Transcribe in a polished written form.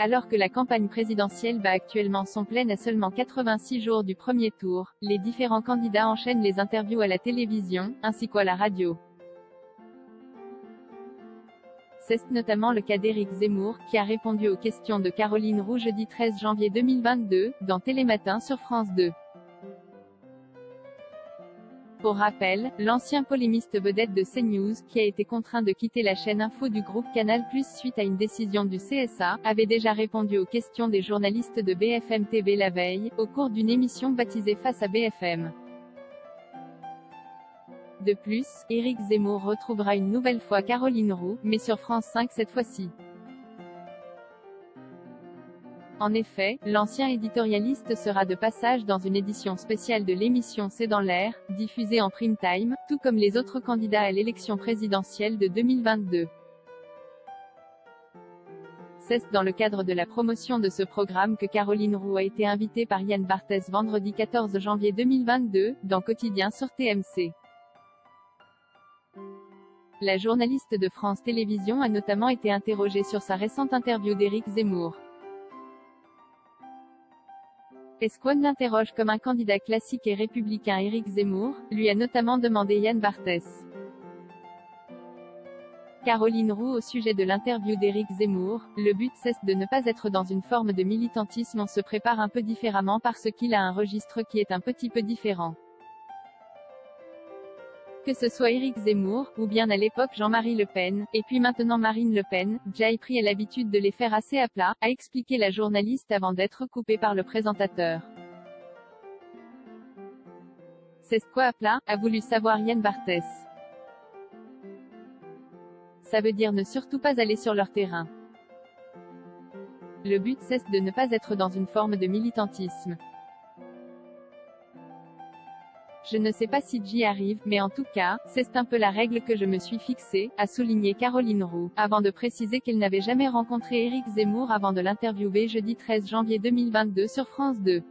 Alors que la campagne présidentielle bat actuellement son plein à seulement 86 jours du premier tour, les différents candidats enchaînent les interviews à la télévision, ainsi qu'à la radio. C'est notamment le cas d'Éric Zemmour, qui a répondu aux questions de Caroline Roux jeudi 13 janvier 2022, dans Télématin sur France 2. Pour rappel, l'ancien polémiste vedette de CNews, qui a été contraint de quitter la chaîne info du groupe Canal+ suite à une décision du CSA, avait déjà répondu aux questions des journalistes de BFM TV la veille, au cours d'une émission baptisée Face à BFM. De plus, Éric Zemmour retrouvera une nouvelle fois Caroline Roux, mais sur France 5 cette fois-ci. En effet, l'ancien éditorialiste sera de passage dans une édition spéciale de l'émission C'est dans l'air, diffusée en prime time, tout comme les autres candidats à l'élection présidentielle de 2022. C'est dans le cadre de la promotion de ce programme que Caroline Roux a été invitée par Yann Barthès vendredi 14 janvier 2022, dans Quotidien sur TMC. La journaliste de France Télévisions a notamment été interrogée sur sa récente interview d'Éric Zemmour. Est-ce qu'on l'interroge comme un candidat classique et républicain? Éric Zemmour, lui a notamment demandé Yann Barthès. Caroline Roux au sujet de l'interview d'Éric Zemmour, le but c'est de ne pas être dans une forme de militantisme, on se prépare un peu différemment parce qu'il a un registre qui est un petit peu différent. Que ce soit Éric Zemmour, ou bien à l'époque Jean-Marie Le Pen, et puis maintenant Marine Le Pen, j'ai pris l'habitude de les faire assez à plat, a expliqué la journaliste avant d'être coupée par le présentateur. C'est quoi à plat, a voulu savoir Yann Barthès. Ça veut dire ne surtout pas aller sur leur terrain. Le but c'est de ne pas être dans une forme de militantisme. Je ne sais pas si j'y arrive, mais en tout cas, c'est un peu la règle que je me suis fixée, a souligné Caroline Roux, avant de préciser qu'elle n'avait jamais rencontré Éric Zemmour avant de l'interviewer jeudi 13 janvier 2022 sur France 2.